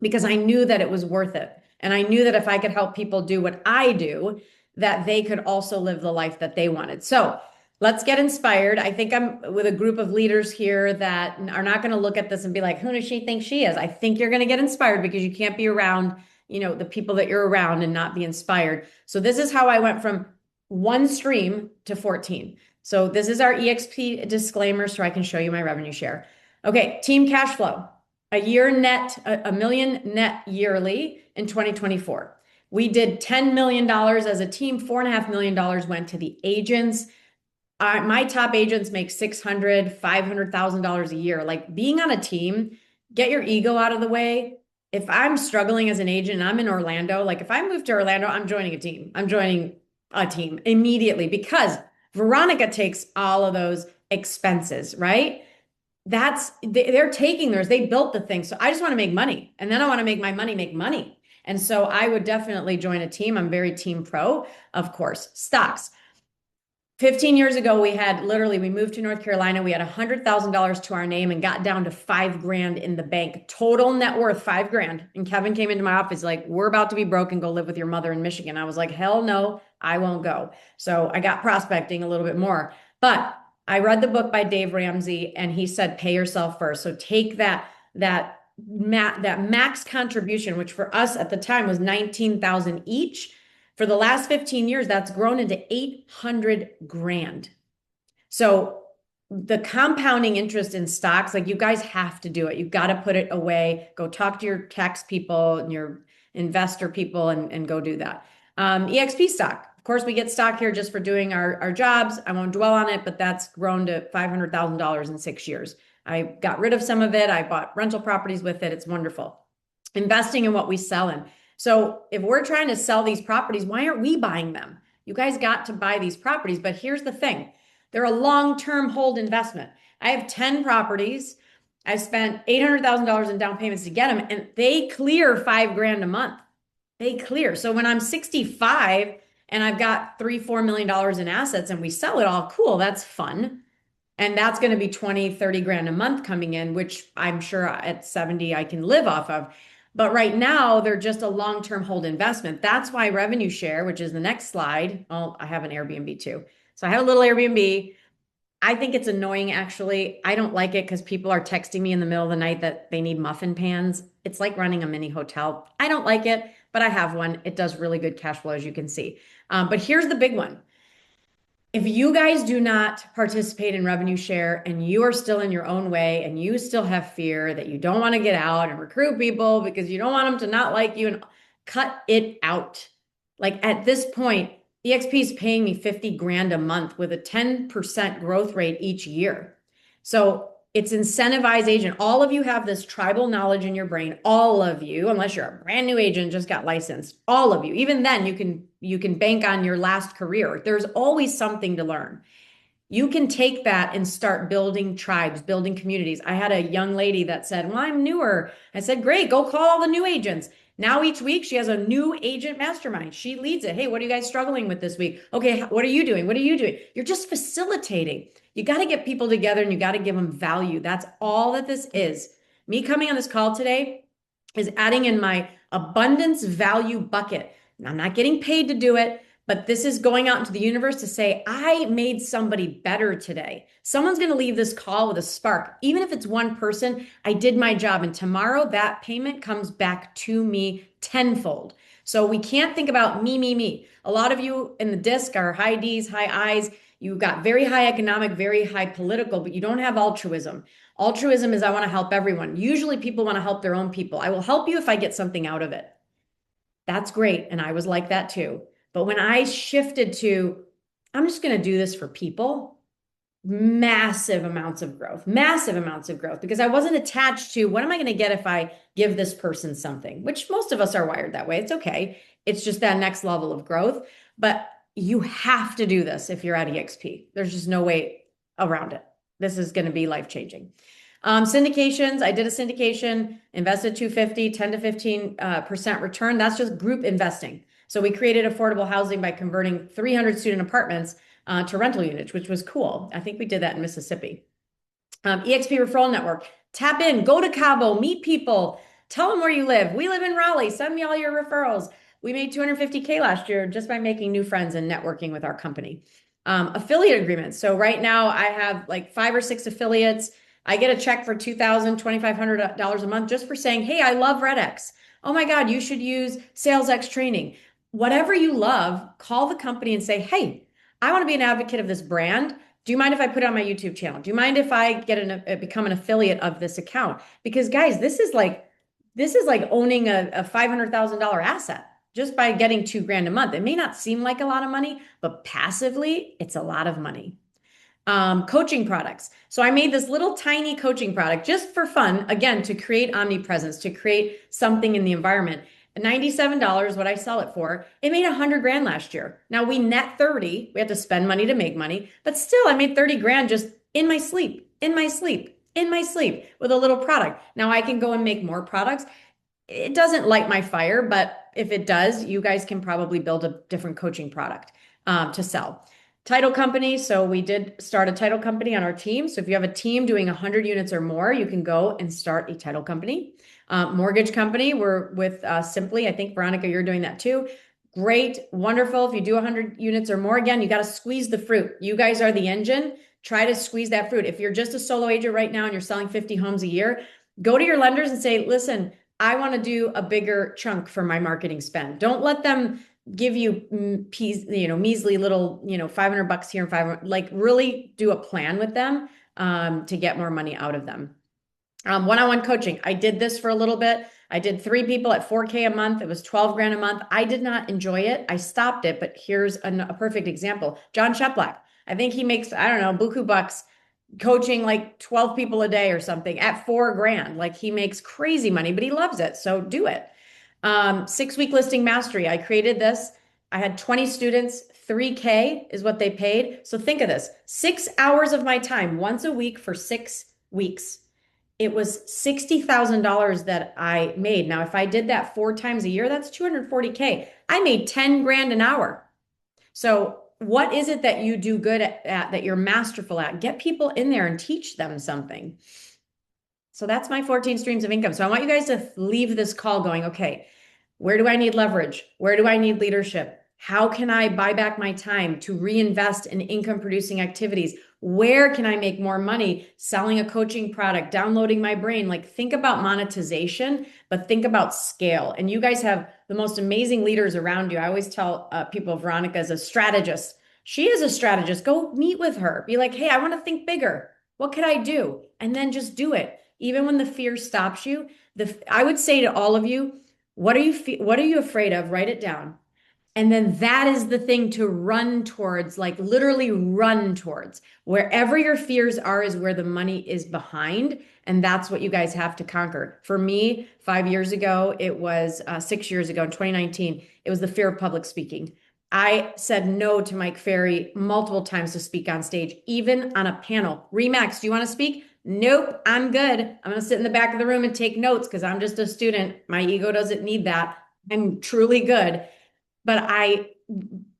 because I knew that it was worth it. And I knew that if I could help people do what I do, that they could also live the life that they wanted. So let's get inspired. I think I'm with a group of leaders here that are not going to look at this and be like, who does she think she is? I think you're going to get inspired because you can't be around, the people that you're around and not be inspired. So this is how I went from one stream to 14. So this is our EXP disclaimer so I can show you my revenue share. Okay, team cash flow, a year net, a million net yearly in 2024. We did $10 million as a team, $4.5 million went to the agents. My top agents make $600,000, $500,000 a year. Like being on a team, get your ego out of the way. If I'm struggling as an agent and I'm in Orlando, like if I move to Orlando, I'm joining a team. I'm joining a team immediately because Veronica takes all of those expenses, right? they're taking theirs. They built the thing. So I just want to make money. And then I want to make my money make money. And so I would definitely join a team. I'm very team pro, of course. Stocks. 15 years ago, we moved to North Carolina. We had $100,000 to our name and got down to 5 grand in the bank. Total net worth, 5 grand. And Kevin came into my office like, we're about to be broke and go live with your mother in Michigan. I was like, hell no, I won't go. So I got prospecting a little bit more. But I read the book by Dave Ramsey and he said, pay yourself first. So take that max contribution, which for us at the time was 19,000 each. For the last 15 years, that's grown into 800 grand. So the compounding interest in stocks, like you guys have to do it. You've got to put it away. Go talk to your tax people and your investor people and go do that. EXP stock. Of course, we get stock here just for doing our jobs. I won't dwell on it, but that's grown to $500,000 in 6 years. I got rid of some of it. I bought rental properties with it. It's wonderful. Investing in what we sell in. So if we're trying to sell these properties, why aren't we buying them? You guys got to buy these properties, but here's the thing. They're a long-term hold investment. I have 10 properties. I spent $800,000 in down payments to get them, and they clear 5 grand a month. They clear. So when I'm 65 and I've got $3-4 million in assets and we sell it all, cool, that's fun. And that's going to be 20, 30 grand a month coming in, which I'm sure at 70 I can live off of. But right now, they're just a long-term hold investment. That's why revenue share, which is the next slide. Oh, I have an Airbnb too. So I have a little Airbnb. I think it's annoying, actually. I don't like it because people are texting me in the middle of the night that they need muffin pans. It's like running a mini hotel. I don't like it, but I have one. It does really good cash flow, as you can see. But here's the big one. If you guys do not participate in revenue share and you are still in your own way and you still have fear that you don't want to get out and recruit people because you don't want them to not like you, and cut it out. Like at this point, EXP is paying me 50 grand a month with a 10% growth rate each year. So it's incentivized agent. All of you have this tribal knowledge in your brain. All of you, unless you're a brand new agent, just got licensed. All of you. Even then, you can bank on your last career. There's always something to learn. You can take that and start building tribes, building communities. I had a young lady that said, well, I'm newer. I said, great, go call all the new agents. Now each week she has a new agent mastermind. She leads it. Hey, what are you guys struggling with this week? Okay, what are you doing? What are you doing? You're just facilitating. You got to get people together and you got to give them value. That's all that this is. Me coming on this call today is adding in my abundance value bucket. I'm not getting paid to do it, but this is going out into the universe to say, I made somebody better today. Someone's going to leave this call with a spark. Even if it's one person, I did my job. And tomorrow that payment comes back to me tenfold. So we can't think about me, me, me. A lot of you in the disc are high D's, high I's. You've got very high economic, very high political, but you don't have altruism. Altruism is I want to help everyone. Usually people want to help their own people. I will help you if I get something out of it. That's great. And I was like that too. But when I shifted to, I'm just going to do this for people, massive amounts of growth, because I wasn't attached to what am I going to get if I give this person something, which most of us are wired that way. It's okay. It's just that next level of growth. But you have to do this if you're at EXP. There's just no way around it. This is going to be life-changing. Syndications, I did a syndication, invested 250, 10 to 15% return. That's just group investing. So we created affordable housing by converting 300 student apartments to rental units, which was cool. I think we did that in Mississippi. EXP referral network, tap in, go to Cabo, meet people, tell them where you live. We live in Raleigh, send me all your referrals. We made 250K last year just by making new friends and networking with our company. Affiliate agreements. So right now I have like 5 or 6 affiliates. I get a check for $2,000, $2,500 a month just for saying, hey, I love RedX. Oh my God, you should use SalesX training. Whatever you love, call the company and say, hey, I want to be an advocate of this brand. Do you mind if I put it on my YouTube channel? Do you mind if I become an affiliate of this account? Because guys, this is like owning a $500,000 asset just by getting 2 grand a month. It may not seem like a lot of money, but passively, it's a lot of money. Coaching products. So I made this little tiny coaching product just for fun, again, to create omnipresence, to create something in the environment. $97, what I sell it for, it made 100 grand last year. Now we net 30, we have to spend money to make money, but still I made 30 grand just in my sleep. in my sleep with a little product. Now I can go and make more products. It doesn't light my fire, but if it does, you guys can probably build a different coaching product to sell. Title company. So we did start a title company on our team. So if you have a team doing 100 units or more, you can go and start a title company. Mortgage company. We're with Simply. I think Veronica, you're doing that too. Great, wonderful. If you do 100 units or more, again, you got to squeeze the fruit. You guys are the engine. Try to squeeze that fruit. If you're just a solo agent right now and you're selling 50 homes a year, go to your lenders and say, listen, I want to do a bigger chunk for my marketing spend. Don't let them give you measly little, 500 bucks here and 500, like really do a plan with them to get more money out of them. One-on-one coaching. I did this for a little bit. I did 3 people at 4K a month. It was 12 grand a month. I did not enjoy it. I stopped it, but here's a perfect example. John Sheplack. I think he makes, I don't know, buku bucks coaching like 12 people a day or something at 4 grand. Like he makes crazy money, but he loves it. So do it. 6 week listing mastery. I created this. I had 20 students. 3K is what they paid. So think of this, 6 hours of my time once a week for 6 weeks. It was $60,000 that I made. Now, if I did that 4 times a year, that's 240K. I made 10 grand an hour. So what is it that you do good at that you're masterful at? Get people in there and teach them something. So that's my 14 streams of income. So I want you guys to leave this call going, okay, where do I need leverage? Where do I need leadership? How can I buy back my time to reinvest in income producing activities? Where can I make more money selling a coaching product, downloading my brain? Like think about monetization, but think about scale. And you guys have the most amazing leaders around you. I always tell people Veronica is a strategist. She is a strategist. Go meet with her. Be like, hey, I want to think bigger. What could I do? And then just do it. Even when the fear stops you, I would say to all of you, what are you afraid of? Write it down. And then that is the thing to run towards, like literally run towards. Wherever your fears are is where the money is behind. And that's what you guys have to conquer. For me, 5 years ago, it was 6 years ago in 2019, it was the fear of public speaking. I said no to Mike Ferry multiple times to speak on stage, even on a panel. Remax, do you want to speak? Nope, I'm good. I'm going to sit in the back of the room and take notes because I'm just a student. My ego doesn't need that. I'm truly good. But I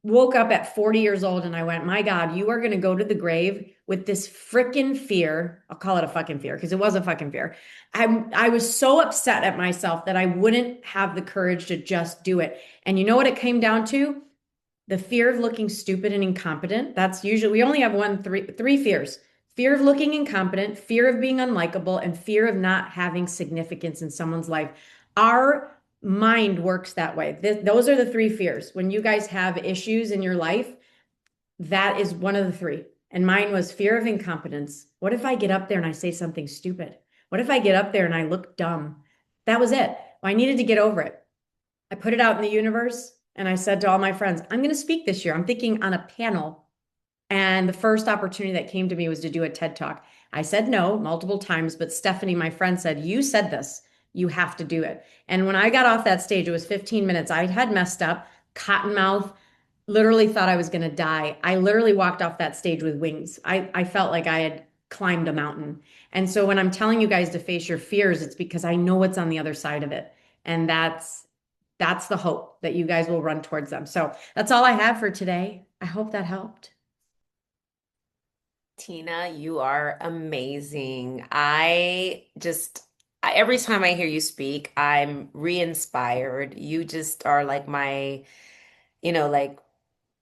woke up at 40 years old and I went, my God, you are going to go to the grave with this freaking fear. I'll call it a fucking fear because it was a fucking fear. I was so upset at myself that I wouldn't have the courage to just do it. And you know what it came down to? The fear of looking stupid and incompetent. That's usually, we only have three fears. Fear of looking incompetent, fear of being unlikable, and fear of not having significance in someone's life. Our mind works that way. Those are the 3 fears. When you guys have issues in your life, that is one of the 3. And mine was fear of incompetence. What if I get up there and I say something stupid? What if I get up there and I look dumb? That was it. Well, I needed to get over it. I put it out in the universe and I said to all my friends, I'm going to speak this year. I'm thinking on a panel. And the first opportunity that came to me was to do a TED Talk. I said no multiple times, but Stephanie, my friend, said, you said this. You have to do it. And when I got off that stage, it was 15 minutes. I had messed up, cotton mouth, literally thought I was going to die. I literally walked off that stage with wings. I felt like I had climbed a mountain. And so when I'm telling you guys to face your fears, it's because I know what's on the other side of it. And that's the hope that you guys will run towards them. So that's all I have for today. I hope that helped. Tina, you are amazing. Every time I hear you speak, I'm re-inspired. You just are like like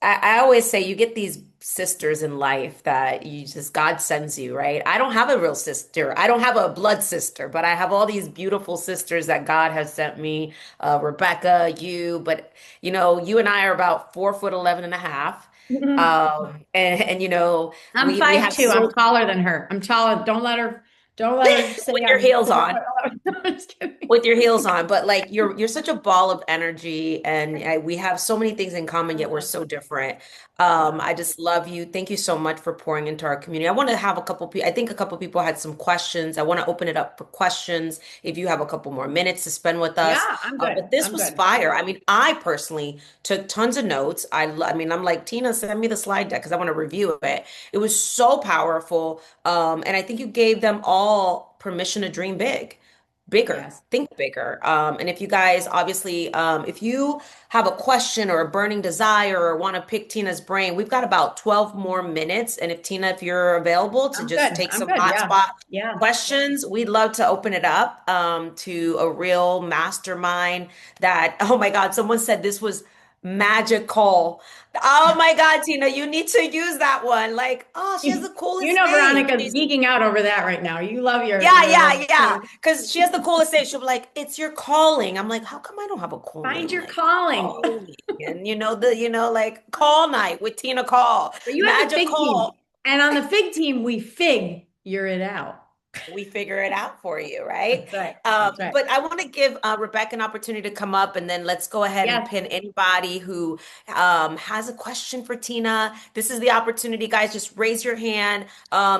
I always say you get these sisters in life that God sends you, right? I don't have a real sister. I don't have a blood sister, but I have all these beautiful sisters that God has sent me. Rebecca, you, but you and I are about 4'11" and a half. And I'm we 5'2". I'm have taller than her. I'm taller. Don't let her say with your I'm heels on. 4'11". No, I'm just kidding. With your heels on, but like you're such a ball of energy, and we have so many things in common, yet we're so different. I just love you. Thank you so much for pouring into our community. I want to have a couple people. I think a couple people had some questions. I want to open it up for questions. If you have a couple more minutes to spend with us, Yeah, I'm good. but this I'm was good. fire. I mean, I personally took tons of notes. I mean, I'm like Tina, send me the slide deck because I want to review it. It was so powerful, and I think you gave them all all permission to dream bigger, Yes. think bigger. And if you guys, obviously, if you have a question or a burning desire or want to pick Tina's brain, we've got about 12 more minutes. And if Tina, if you're available to I'm just good. take I'm some good. hot Yeah. spot Yeah. questions, we'd love to open it up to a real mastermind that, oh my God, someone said this was magical. Oh my God, Tina, you need to use that one. Like, oh, she has the You coolest know, name. Veronica's geeking out over that right now. You love Yeah, your yeah, yeah. Because she has the coolest name. She'll be like, "It's your calling." I'm like, "How come I don't have a cool find name your like calling. calling?" And like call night with Tina Call, But you have the Magic fig team. Call. And on the fig team, we figure it out. We figure it out for you, right? That's right. That's right. But I want to give Rebecca an opportunity to come up, and then let's go ahead and Yes. pin anybody who has a question for Tina. This is the opportunity, guys. Just raise your hand.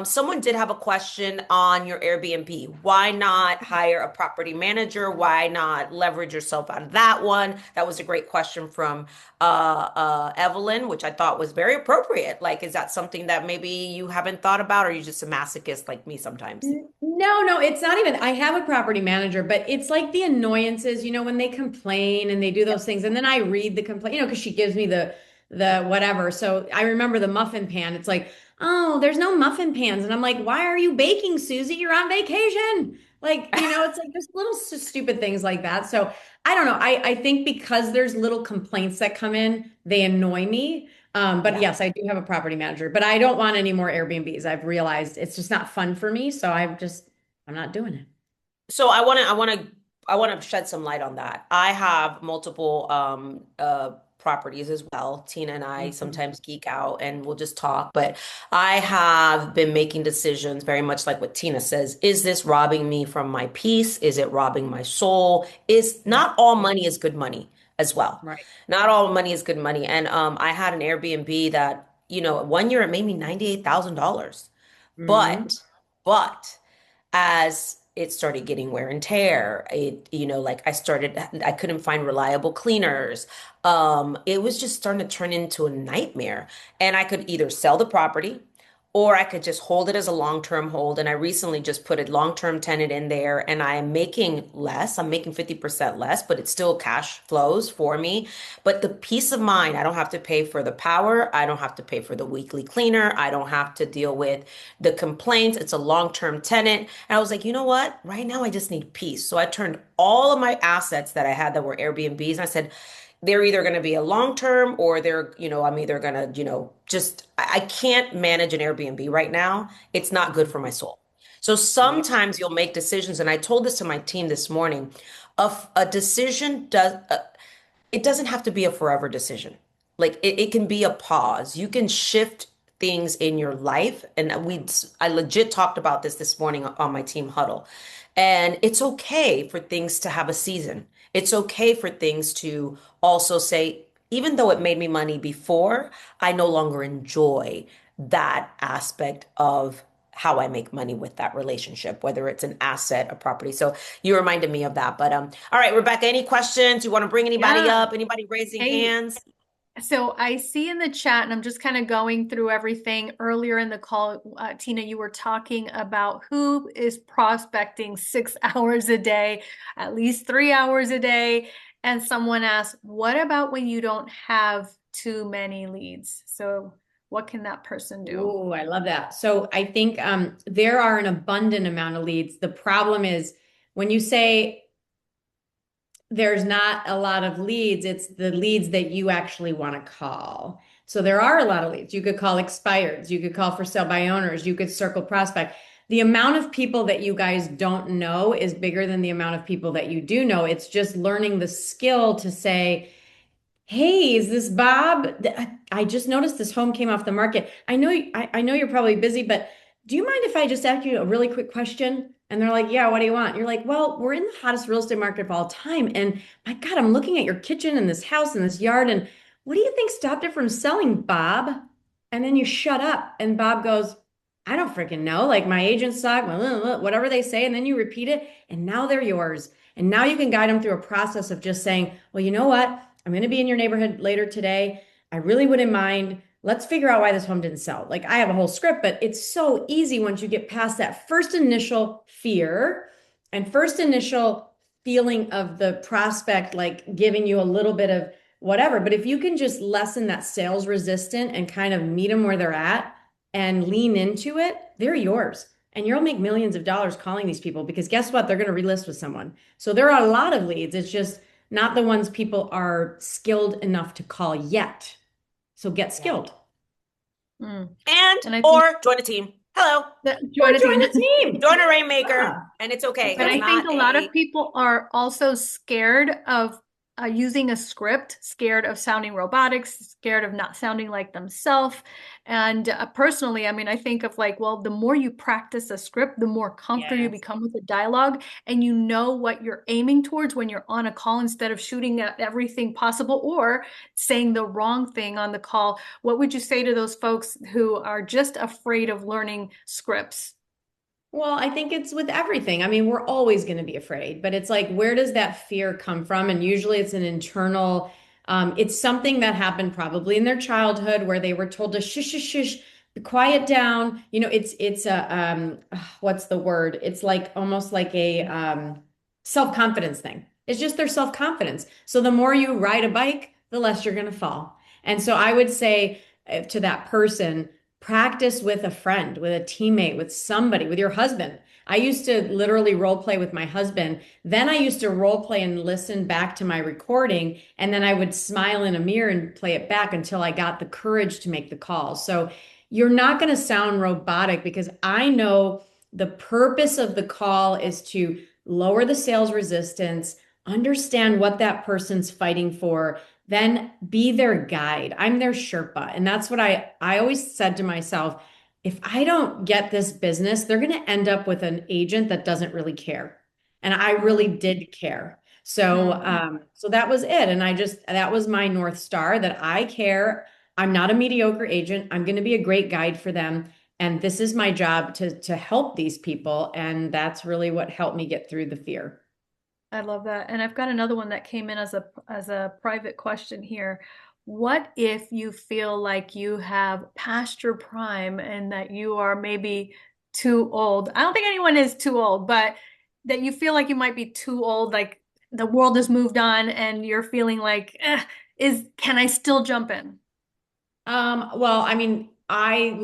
Someone did have a question on your Airbnb. Why not hire a property manager? Why not leverage yourself on that one? That was a great question from Evelyn, which I thought was very appropriate. Like, is that something that maybe you haven't thought about, or are you just a masochist like me sometimes? No, no, it's not even. I have a property manager, but it's like the annoyances, when they complain and they do those things. And then I read the complaint, because she gives me the whatever. So I remember the muffin pan. It's like, oh, there's no muffin pans. And I'm like, why are you baking, Susie? You're on vacation. Like, it's like just little stupid things like that. So I don't know. I think because there's little complaints that come in, they annoy me. But Yeah. yes, I do have a property manager, but I don't want any more Airbnbs. I've realized it's just not fun for me. So I'm not doing it. So I want to shed some light on that. I have multiple properties as well. Tina and I Mhm. sometimes geek out and we'll just talk, but I have been making decisions very much like what Tina says. Is this robbing me from my peace? Is it robbing my soul? Is Right, not all money is good money as well. right. Not all money is good money. And I had an Airbnb that, 1 year it made me $98,000. Hmm. But as it started getting wear and tear, like I couldn't find reliable cleaners. It was just starting to turn into a nightmare. And I could either sell the property or I could just hold it as a long-term hold. And I recently just put a long-term tenant in there and I am making less. I'm making 50% less, but it still cash flows for me. But the peace of mind, I don't have to pay for the power. I don't have to pay for the weekly cleaner. I don't have to deal with the complaints. It's a long-term tenant. And I was like, you know what? Right now I just need peace. So I turned all of my assets that I had that were Airbnbs and I said, they're either going to be a long term or I'm either going to, just, I can't manage an Airbnb right now. It's not good for my soul. So Yep. sometimes you'll make decisions. And I told this to my team this morning. A decision it doesn't have to be a forever decision. Like it can be a pause. You can shift things in your life. And I legit talked about this morning on my team huddle. And it's okay for things to have a season. It's okay for things to also say, even though it made me money before, I no longer enjoy that aspect of how I make money with that relationship, whether it's an asset, a property. So you reminded me of that. But all right, Rebecca, any questions? You want to bring anybody Yeah. up? Anybody raising Hey, hands? so I see in the chat, and I'm just kind of going through everything earlier in the call. Tina, you were talking about who is prospecting 6 hours a day, at least 3 hours a day. And someone asked, what about when you don't have too many leads? So what can that person do? Ooh, I love that. So I think there are an abundant amount of leads. The problem is when you say there's not a lot of leads, it's the leads that you actually want to call. So there are a lot of leads. You could call expireds, you could call for sale by owners, you could circle prospect. The amount of people that you guys don't know is bigger than the amount of people that you do know. It's just learning the skill to say, hey, is this Bob? I just noticed this home came off the market. I know you're probably busy, but do you mind if I just ask you a really quick question? And they're like, yeah, what do you want? You're like, well, we're in the hottest real estate market of all time. And my God, I'm looking at your kitchen and this house and this yard. And what do you think stopped it from selling, Bob? And then you shut up. And Bob goes, I don't freaking know. Like my agent stock, whatever they say. And then you repeat it. And now they're yours. And now you can guide them through a process of just saying, well, you know what? I'm going to be in your neighborhood later today. I really wouldn't mind let's figure out why this home didn't sell. Like I have a whole script, but it's so easy once you get past that first initial fear and first initial feeling of the prospect, like giving you a little bit of whatever. But if you can just lessen that sales resistant and kind of meet them where they're at and lean into it, they're yours. And you'll make millions of dollars calling these people because guess what? They're going to relist with someone. So there are a lot of leads. It's just not the ones people are skilled enough to call yet. So get Yeah. skilled. Mm. And And I think or join a team. Hello. that Or join a join team. a team. Join a rainmaker, Yeah. and it's okay. But It's I think not a lot of a people are also scared of using a script, scared of sounding robotics, scared of not sounding like themselves. And personally, I mean, I think of like, well, the more you practice a script, the more comfortable you yes. become with the dialogue, and you know what you're aiming towards when you're on a call instead of shooting at everything possible or saying the wrong thing on the call. What would you say to those folks who are just afraid of learning scripts? Well, I think it's with everything. I mean, we're always going to be afraid, but it's like, where does that fear come from? And usually it's an internal, it's something that happened probably in their childhood where they were told to shush, shush, shush, quiet down. You know, it's a, what's the word? It's like almost like a self-confidence thing. It's just their self-confidence. So the more you ride a bike, the less you're going to fall. And so I would say to that person, practice with a friend, with a teammate, with somebody, with your husband. I used to literally role play with my husband. Then I used to role play and listen back to my recording. And then I would smile in a mirror and play it back until I got the courage to make the call. So you're not going to sound robotic because I know the purpose of the call is to lower the sales resistance, understand what that person's fighting for, then be their guide. I'm their Sherpa. And that's what I always said to myself, if I don't get this business, they're going to end up with an agent that doesn't really care. And I really did care. So Mm. so that was it. And I just that was my North Star that I care. I'm not a mediocre agent. I'm going to be a great guide for them. And this is my job to help these people. And that's really what helped me get through the fear. I love that. And I've got another one that came in as a private question here. What if you feel like you have passed your prime and that you are maybe too old? I don't think anyone is too old, but that you feel like you might be too old, like the world has moved on and you're feeling like, is can I still jump in? Well, I mean, I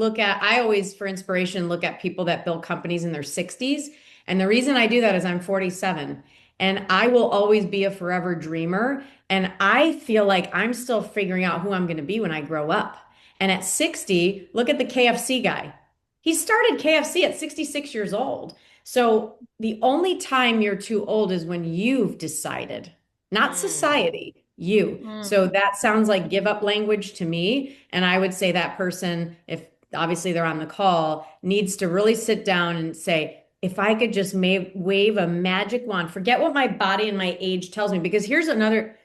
always, for inspiration, look at people that build companies in their 60s. And the reason I do that is I'm 47 and I will always be a forever dreamer. And I feel like I'm still figuring out who I'm going to be when I grow up. And at 60, look at the KFC guy. He started KFC at 66 years old. So the only time you're too old is when you've decided, not Mm, society, you. So Mm, that sounds like give up language to me. And I would say that person, if obviously they're on the call, needs to really sit down and say, if I could just wave a magic wand, forget what my body and my age tells me. Because here's another,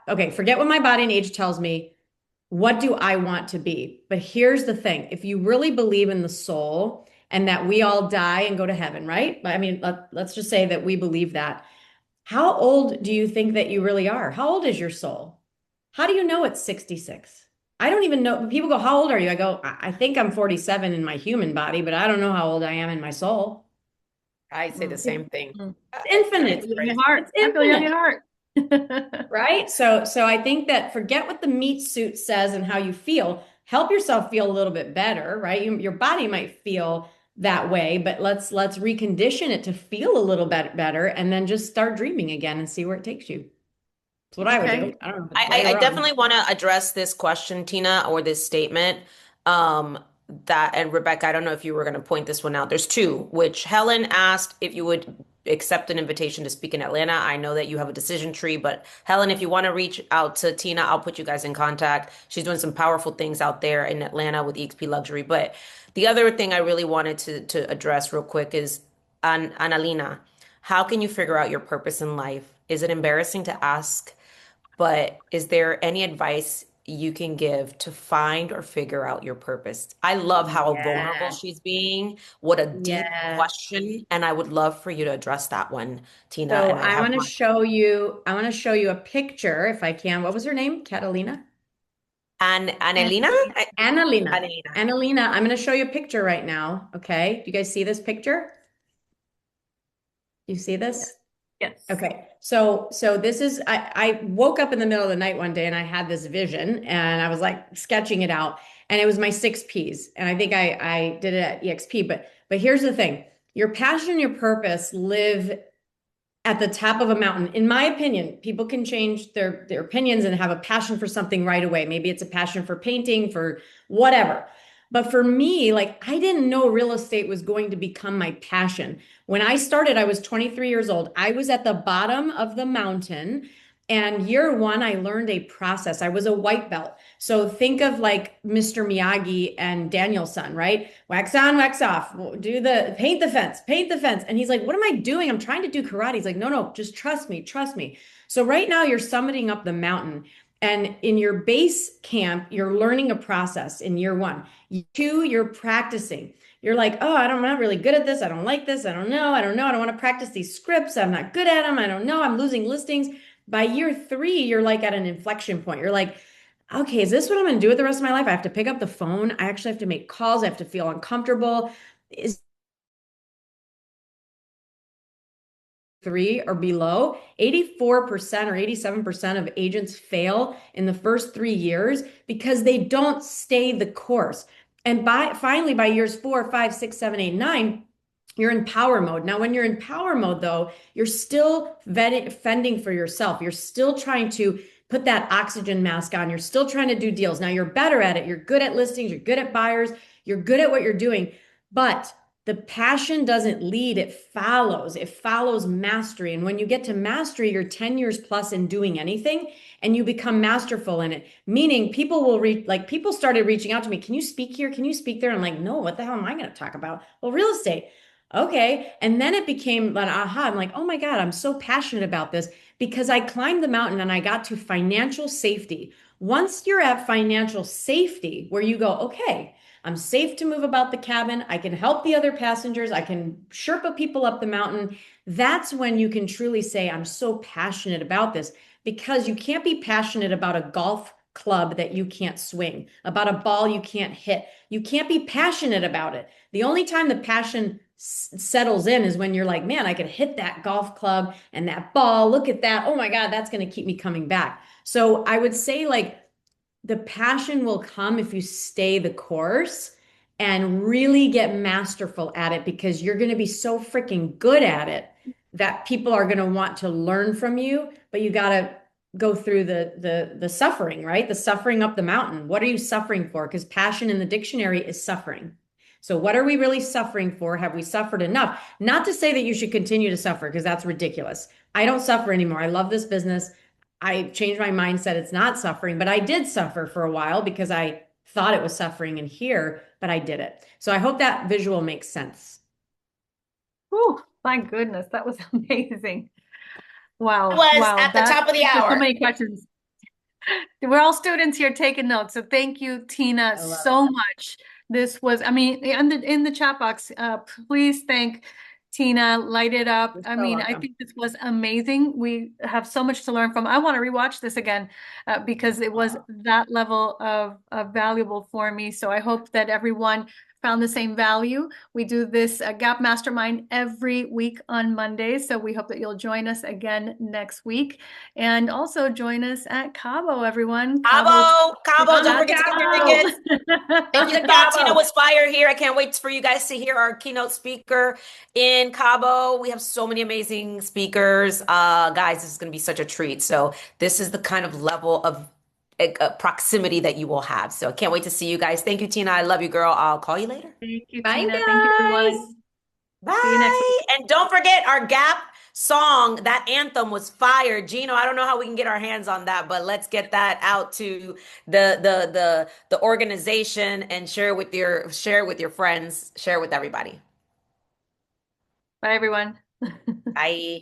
okay, forget what my body and age tells me. What do I want to be? But here's the thing. If you really believe in the soul and that we all die and go to heaven, right? I mean, let's just say that we believe that. How old do you think that you really are? How old is your soul? How do you know it's 66? I don't even know. People go, how old are you? I go, I think I'm 47 in my human body, but I don't know how old I am in my soul. I say the mm, same thing. mm. It's I infinite. It's feel you in your crazy. heart. It's I feel you in infinite, your heart. right? So I think that forget what the meat suit says and how you feel. Help yourself feel a little bit better, right? Your body might feel that way, but let's recondition it to feel a little bit better and then just start dreaming again and see where it takes you. That's what I would do. Okay. I don't know if it's right I or wrong. definitely want to address this question, Tina, or this statement. Um, that and Rebecca, I don't know if you were going to point this one out. There's two, which Helen asked if you would accept an invitation to speak in Atlanta. I know that you have a decision tree, but Helen, if you want to reach out to Tina, I'll put you guys in contact. She's doing some powerful things out there in Atlanta with EXP Luxury. But the other thing I really wanted to address real quick is Annalena, how can you figure out your purpose in life? Is it embarrassing to ask? But is there any advice you can give to find or figure out your purpose? I love how vulnerable Yeah. she's being. What a deep Yeah. question. And I would love for you to address that one, Tina. So And I have my I want to show you a picture if I can. What was her name? Catalina? Annelina? Annalena. Annelina. Annalena, I'm going to show you a picture right now. Okay. Do you guys see this picture? Do you see Yes. this? Yes. Okay. So this is I woke up in the middle of the night one day and I had this vision and I was like sketching it out and it was my six P's. And I think I did it at EXP, but here's the thing. Your passion and your purpose live at the top of a mountain. In my opinion, people can change their opinions and have a passion for something right away. Maybe it's a passion for painting, for whatever. But for me, like I didn't know real estate was going to become my passion. When I started, I was 23 years old. I was at the bottom of the mountain. And year one, I learned a process. I was a white belt. So think of like Mr. Miyagi and Daniel-san, right? Wax on, wax off. Do the paint the fence, paint the fence. And he's like, what am I doing? I'm trying to do karate. He's like, no, no, just trust me, trust me. So right now you're summiting up the mountain. And in your base camp, you're learning a process in year one. Two, you're practicing. You're like, oh, I'm not really good at this. I don't like this. I don't know. I don't know. I don't want to practice these scripts. I'm not good at them. I don't know. I'm losing listings. By year three, you're like at an inflection point. You're like, okay, is this what I'm going to do with the rest of my life? I have to pick up the phone. I actually have to make calls. I have to feel uncomfortable. Is three or below, 84% or 87% of agents fail in the first 3 years because they don't stay the course. And finally, by years 4, 5, 6, 7, 8, 9, you're in power mode. Now, when you're in power mode, though, you're still fending for yourself. You're still trying to put that oxygen mask on. You're still trying to do deals. Now, you're better at it. You're good at listings. You're good at buyers. You're good at what you're doing. But the passion doesn't lead, it follows. It follows mastery. And when you get to mastery, you're 10 years plus in doing anything and you become masterful in it. Meaning people will reach, like people started reaching out to me, can you speak here? Can you speak there? I'm like, no, what the hell am I going to talk about? Well, real estate. Okay. And then it became an aha. I'm like, oh my God, I'm so passionate about this because I climbed the mountain and I got to financial safety. Once you're at financial safety, where you go, okay, I'm safe to move about the cabin. I can help the other passengers. I can Sherpa people up the mountain. That's when you can truly say, I'm so passionate about this because you can't be passionate about a golf club that you can't swing, about a ball you can't hit. You can't be passionate about it. The only time the passion settles in is when you're like, man, I could hit that golf club and that ball. Look at that. Oh my God, that's going to keep me coming back. So I would say, like, the passion will come if you stay the course and really get masterful at it because you're going to be so freaking good at it that people are going to want to learn from you, but you got to go through the suffering, right? The suffering up the mountain. What are you suffering for? Because passion in the dictionary is suffering. So what are we really suffering for? Have we suffered enough? Not to say that you should continue to suffer because that's ridiculous. I don't suffer anymore. I love this business. I changed my mindset. It's not suffering, but I did suffer for a while because I thought it was suffering in here, but I did it. So I hope that visual makes sense. Oh, my goodness, that was amazing. Wow, Was wow, at the that top of the so hour. many questions. We're all students here taking notes. So thank you, Tina, I love it. so much. This was, I mean, in the chat box, please thank Tina, light it up. You're I so mean, I welcome. think this was amazing. We have so much to learn from. I want to rewatch this again because it was that level of valuable for me. So I hope that everyone found the same value. We do this Gap Mastermind every week on Mondays. So we hope that you'll join us again next week. And also join us at Cabo, everyone. Cabo Cabo, Cabo, don't Vamos, forget to get your Cabo! tickets. And On to yeah, Tina Cabo! was fire here. I can't wait for you guys to hear our keynote speaker in Cabo. We have so many amazing speakers. Guys, this is going to be such a treat. So this is the kind of level of proximity that you will have. So I can't wait to see you guys. Thank you, Tina. I love you, girl. I'll call you later. Thank you, Bye, Tina. Thank you, guys! everyone. See you next Bye. week. And don't forget our Gap song. That anthem was fire. Gino, I don't know how we can get our hands on that, but let's get that out to the organization and share it with your friends, share it with everybody. Bye, everyone. Bye.